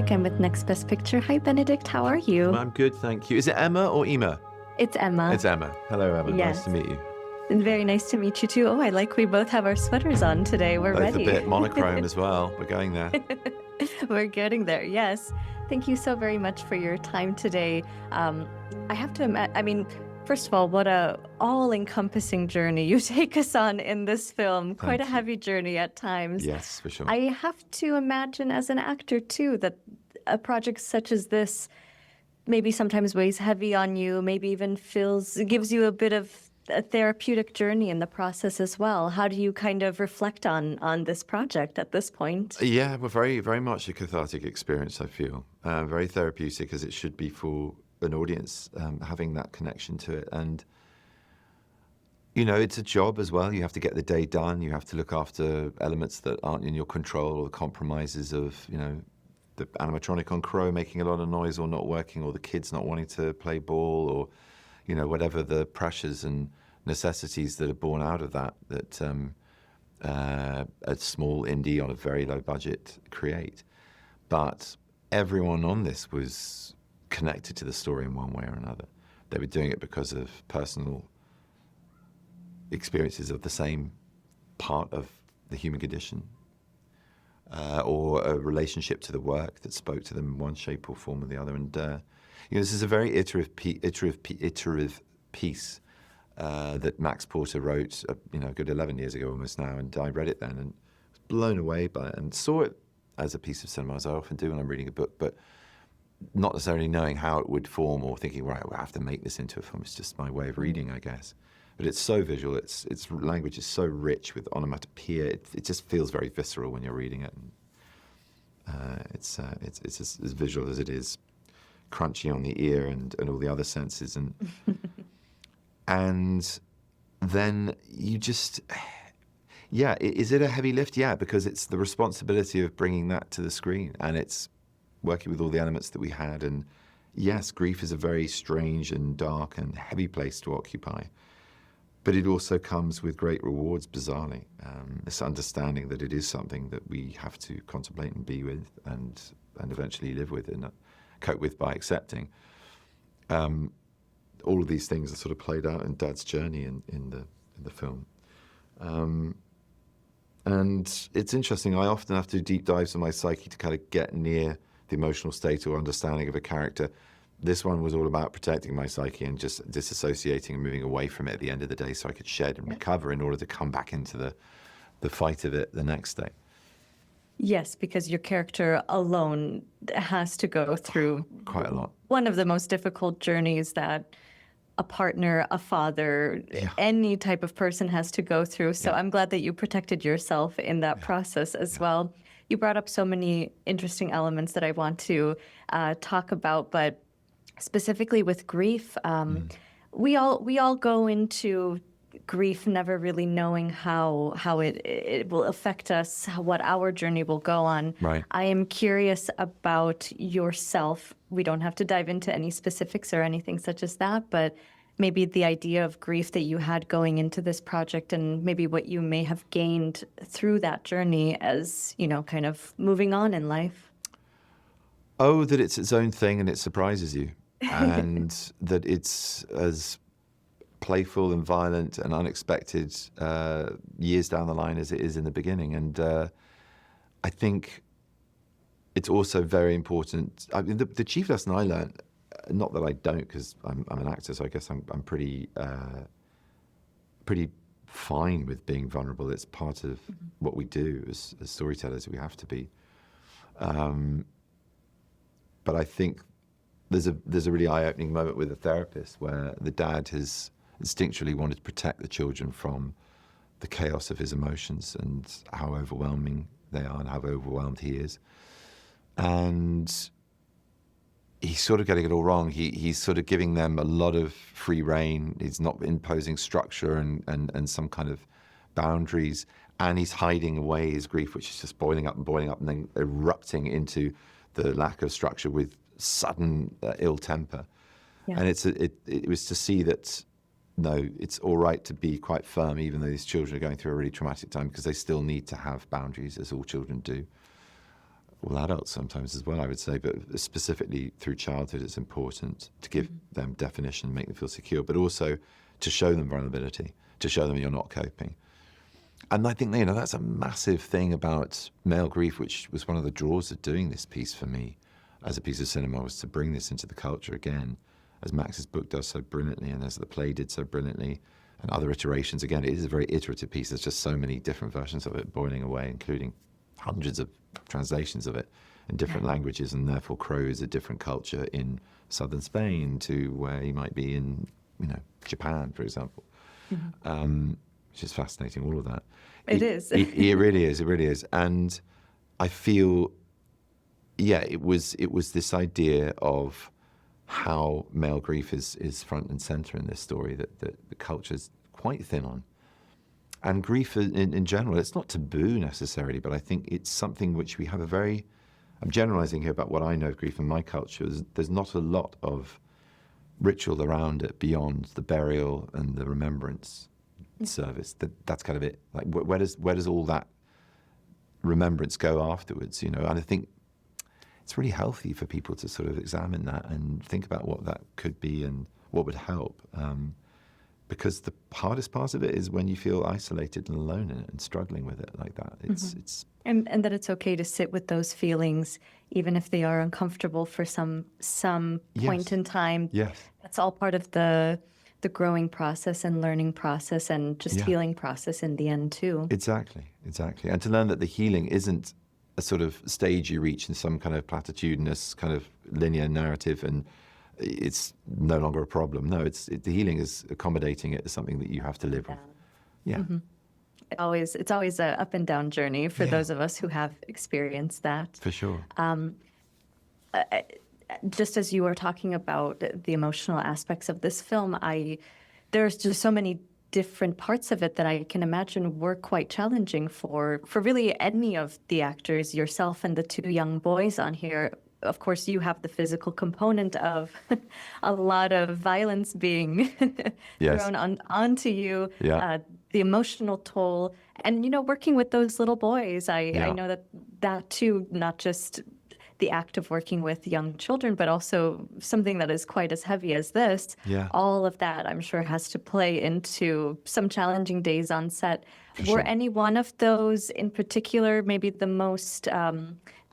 Sasic. I'm with Next Best Picture. Hi, Benedict. How are you? I'm good, thank you. Is it Emma or Ema? It's Emma. It's Emma. Hello, Emma. Yes. Nice to meet you. And very nice to meet you, too. Oh, I like we both have our sweaters on today. We're Both ready. a bit monochrome as well. We're going there. We're getting there, yes. Thank you so very much for your time today. I have to imagine, first of all, what a all-encompassing journey you take us on in this film. Quite a heavy journey at times. Yes, for sure. I have to imagine as an actor, too, that a project such as this maybe sometimes weighs heavy on you, maybe even gives you a bit of a therapeutic journey in the process as well. How do you kind of reflect on this project at this point? Yeah, well, very, very much a cathartic experience, I feel. Very therapeutic, as it should be for an audience, having that connection to it. And, you know, it's a job as well. You have to get the day done. You have to look after elements that aren't in your control, or the compromises of, you know, the animatronic on Crow making a lot of noise or not working, or the kids not wanting to play ball, or, you know, whatever the pressures and necessities that are born out of that a small indie on a very low budget create. But everyone on this was connected to the story in one way or another. They were doing it because of personal experiences of the same part of the human condition, or a relationship to the work that spoke to them in one shape or form or the other. And you know, this is a very iterative piece that Max Porter wrote, you know, a good 11 years ago almost now, and I read it then and was blown away by it and saw it as a piece of cinema, as I often do when I'm reading a book, but not necessarily knowing how it would form or thinking, right, we'll have to make this into a film. It's just my way of reading, I guess. But it's so visual, its language is so rich with onomatopoeia, it just feels very visceral when you're reading it. And, it's as visual as it is crunchy on the ear and all the other senses. And and then you just, yeah, is it a heavy lift? Yeah, because it's the responsibility of bringing that to the screen, and it's working with all the elements that we had. And yes, grief is a very strange and dark and heavy place to occupy, but it also comes with great rewards, bizarrely. This understanding that it is something that we have to contemplate and be with and eventually live with and cope with by accepting. All of these things are sort of played out in Dad's journey in the film. And it's interesting, I often have to do deep dives in my psyche to kind of get near the emotional state or understanding of a character. This one was all about protecting my psyche and just disassociating and moving away from it at the end of the day so I could shed and recover in order to come back into the fight of it the next day. Yes, because your character alone has to go through quite a lot. One of the most difficult journeys that a partner, a father, any type of person has to go through. So I'm glad that you protected yourself in that process as well. You brought up so many interesting elements that I want to talk about, but specifically with grief, we all go into grief never really knowing how it will affect us, what our journey will go on. Right. I am curious about yourself. We don't have to dive into any specifics or anything such as that, but maybe the idea of grief that you had going into this project and maybe what you may have gained through that journey as, you know, kind of moving on in life. Oh, that it's its own thing and it surprises you. And that it's as playful and violent and unexpected years down the line as it is in the beginning. And I think it's also very important. I mean, the chief lesson I learned, not that I don't, because I'm an actor, so I guess I'm pretty fine with being vulnerable. It's part of what we do as storytellers. We have to be. But I think there's a really eye-opening moment with a therapist where the dad has instinctually wanted to protect the children from the chaos of his emotions and how overwhelming they are and how overwhelmed he is. And he's sort of getting it all wrong. He's sort of giving them a lot of free rein. He's not imposing structure and some kind of boundaries. And he's hiding away his grief, which is just boiling up and then erupting into the lack of structure with sudden ill temper. Yeah. And it was to see that, no, it's all right to be quite firm, even though these children are going through a really traumatic time, because they still need to have boundaries, as all children do. all adults sometimes as well, I would say, but specifically through childhood, it's important to give them definition, make them feel secure, but also to show them vulnerability, to show them you're not coping. And I think, that's a massive thing about male grief, which was one of the draws of doing this piece for me as a piece of cinema, was to bring this into the culture again, as Max's book does so brilliantly, and as the play did so brilliantly, and other iterations. Again, it is a very iterative piece. There's just so many different versions of it boiling away, including hundreds of translations of it in different languages, and therefore Crow is a different culture in southern Spain to where he might be in, Japan, for example. Which is fascinating, all of that. It is. It really is. It really is. And I feel, it was this idea of how male grief is front and center in this story that the culture's quite thin on. And grief in general, it's not taboo necessarily, but I think it's something which we have I'm generalizing here about what I know of grief in my culture. There's not a lot of ritual around it beyond the burial and the remembrance service. That's kind of it. Like, where does all that remembrance go afterwards? And I think it's really healthy for people to sort of examine that and think about what that could be and what would help. Because the hardest part of it is when you feel isolated and alone in it and struggling with it like that. It's and that it's okay to sit with those feelings, even if they are uncomfortable for some point in time. Yes. That's all part of the growing process and learning process and just healing process in the end too. Exactly. And to learn that the healing isn't a sort of stage you reach in some kind of platitudinous kind of linear narrative and it's no longer a problem. No, the healing is accommodating it as something that you have to live with. Yeah. It's always a up and down journey for those of us who have experienced that. For sure. Just as you were talking about the emotional aspects of this film, there's just so many different parts of it that I can imagine were quite challenging for really any of the actors, yourself and the two young boys on here. Of course, you have the physical component of a lot of violence being thrown onto you, the emotional toll, and, working with those little boys. I know that too, not just the act of working with young children, but also something that is quite as heavy as this. All of that, I'm sure, has to play into some challenging days on set. Were any one of those in particular maybe the most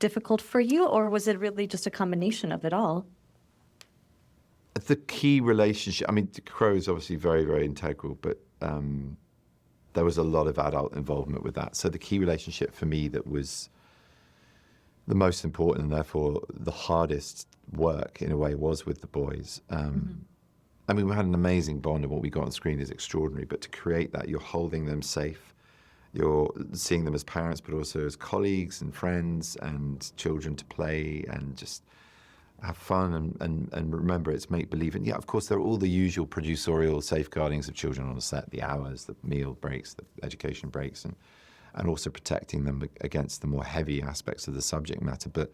difficult for you, or was it really just a combination of it all? The key relationship, Crow is obviously very, very integral, but there was a lot of adult involvement with that. So the key relationship for me that was the most important and therefore the hardest work in a way was with the boys. We had an amazing bond, and what we got on screen is extraordinary, but to create that, you're holding them safe. You're seeing them as parents, but also as colleagues and friends and children to play and just have fun and remember it's make-believe. And of course, there are all the usual producerial safeguardings of children on the set, the hours, the meal breaks, the education breaks, and also protecting them against the more heavy aspects of the subject matter. But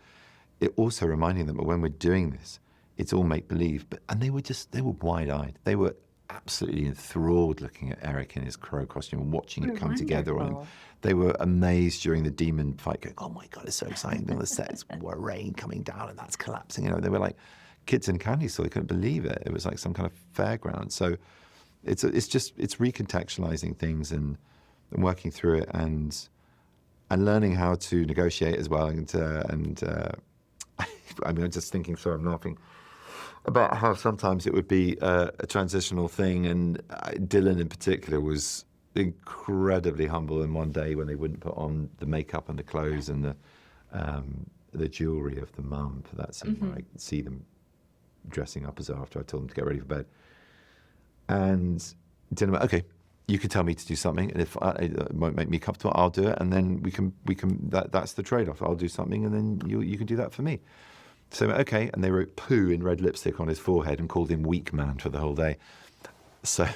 it also reminding them that when we're doing this, it's all make-believe. And they were wide-eyed. They were absolutely enthralled looking at Eric in his Crow costume and watching it come together on him. They were amazed during the demon fight, going, "Oh my God, it's so exciting." On the set, it's rain coming down and that's collapsing. They were like kids in candy store. They couldn't believe it. It was like some kind of fairground. So it's recontextualizing things and working through it and learning how to negotiate as well. I'm just thinking, sorry, I'm laughing about how sometimes it would be a transitional thing, and Dylan in particular was incredibly humble. And one day when they wouldn't put on the makeup and the clothes and the jewelry of the mum for that scene, where I could see them dressing up as after I told them to get ready for bed, and Dylan went, "Okay, you can tell me to do something, and if it won't make me comfortable, I'll do it, and then we can. That's the trade-off. I'll do something, and then you can do that for me." So okay, and they wrote "poo" in red lipstick on his forehead and called him "weak man" for the whole day. So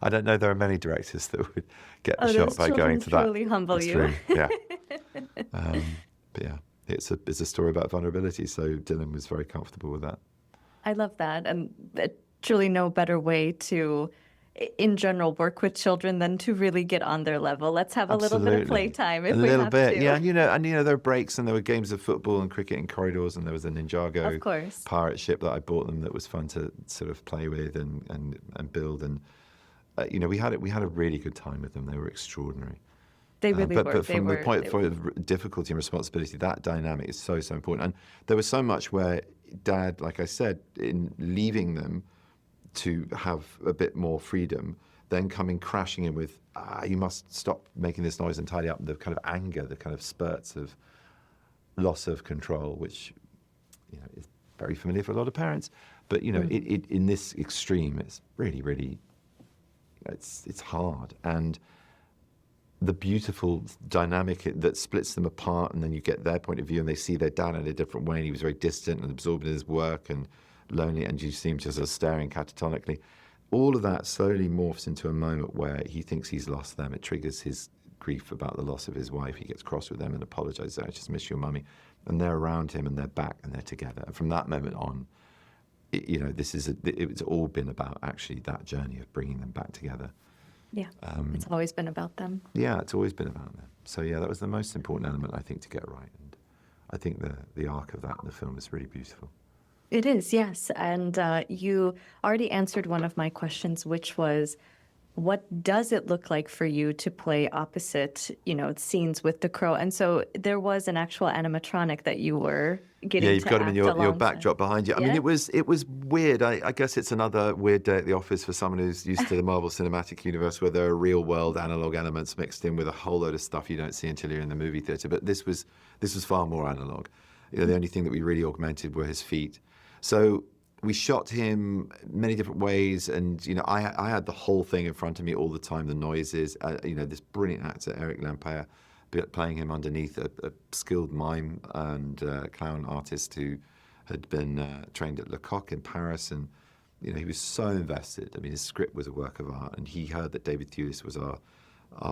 I don't know there are many directors that would get the shot by going to that. Truly humble That's you. true. Yeah. But yeah, it's a story about vulnerability. So Dylan was very comfortable with that. I love that, and truly no better way to in general, work with children than to really get on their level. Let's have a little bit of playtime if a we little have bit, to. yeah. And there were breaks, and there were games of football and cricket in corridors, and there was a Ninjago Of course. pirate ship that I bought them that was fun to sort of play with and build. And we had a really good time with them. They were extraordinary. They really were. But from the point of difficulty and responsibility, that dynamic is so important. And there was so much where Dad, like I said, in leaving them to have a bit more freedom, then coming crashing in with, you must stop making this noise and tidy up, the kind of anger, the kind of spurts of loss of control, which is very familiar for a lot of parents. But it in this extreme, it's really, really, it's hard. And the beautiful dynamic that splits them apart, and then you get their point of view, and they see their dad in a different way, and he was very distant and absorbed in his work and lonely, and you see him just sort of staring catatonically. All of that slowly morphs into a moment where he thinks he's lost them. It triggers his grief about the loss of his wife. He gets cross with them and apologizes. I just miss your mummy. And they're around him, and they're back, and they're together. And from that moment on, it's all been about actually that journey of bringing them back together. Yeah, it's always been about them. Yeah, it's always been about them. So yeah, that was the most important element, I think, to get right. And I think the arc of that in the film is really beautiful. It is, yes. And you already answered one of my questions, which was, what does it look like for you to play opposite, scenes with the crow? And so there was an actual animatronic that you were getting to you've got him in your alongside. backdrop behind you. I mean, it was weird. I guess it's another weird day at the office for someone who's used to the Marvel Cinematic Universe, where there are real world analog elements mixed in with a whole load of stuff you don't see until you're in the movie theatre. But this was far more analog. The only thing that we really augmented were his feet. So we shot him many different ways, and I had the whole thing in front of me all the time. The noises, this brilliant actor Eric Lampere playing him underneath a skilled mime and clown artist who had been trained at Lecoq in Paris, and he was so invested. I mean, his script was a work of art, and he heard that David Thewlis was our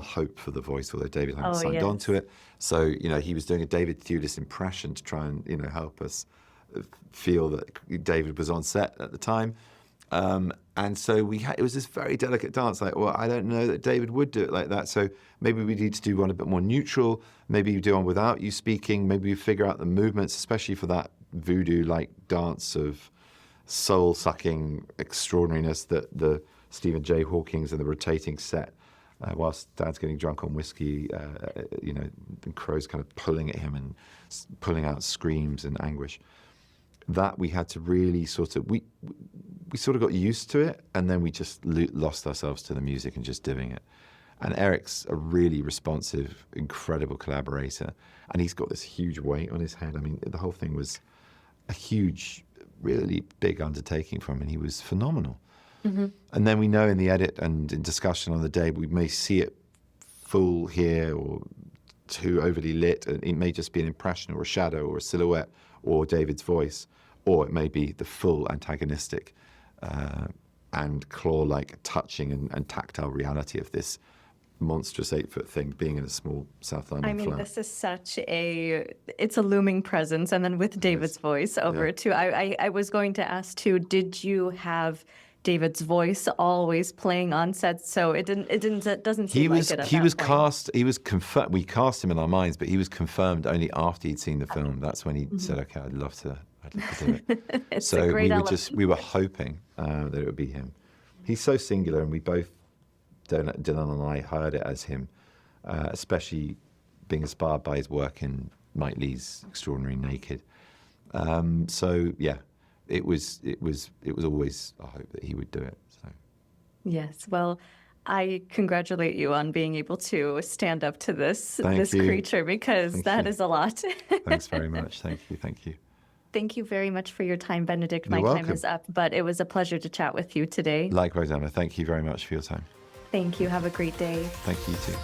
hope for the voice, although David hadn't signed on to it. So he was doing a David Thewlis impression to try and help us feel that David was on set at the time. And so it was this very delicate dance, like, well, I don't know that David would do it like that, so maybe we need to do one a bit more neutral, maybe you do one without you speaking, maybe you figure out the movements, especially for that voodoo-like dance of soul-sucking extraordinariness that the Stephen J. Hawking's and the rotating set, whilst Dad's getting drunk on whiskey, and Crow's kind of pulling at him and pulling out screams and anguish. That we had to really we sort of got used to it, and then we just lost ourselves to the music and just doing it. And Eric's a really responsive, incredible collaborator, and he's got this huge weight on his head. I mean, the whole thing was a huge, really big undertaking for him, and he was phenomenal. Mm-hmm. And then we know in the edit and in discussion on the day, we may see it full here or too overly lit, and it may just be an impression or a shadow or a silhouette or David's voice, or it may be the full antagonistic and claw-like touching and tactile reality of this monstrous 8-foot thing being in a small South London flat. This is it's a looming presence, and then with David's voice over it too. I was going to ask too, did you have David's voice always playing on set? So it doesn't seem like it. He was cast. He was confirmed. We cast him in our minds, but he was confirmed only after he'd seen the film. That's when he said, "Okay, I'd love to do it." So we were hoping that it would be him. He's so singular, and we both, Dylan and I, heard it as him, especially being inspired by his work in Mike Leigh's Extraordinary Naked. So yeah. It was always a hope that he would do it. So. Yes. Well, I congratulate you on being able to stand up to this creature, because that is a lot. Thanks very much. Thank you. Thank you very much for your time, Benedict. You're welcome. Time is up, but it was a pleasure to chat with you today. Likewise, Emma. Thank you very much for your time. Thank you. Have a great day. Thank you too.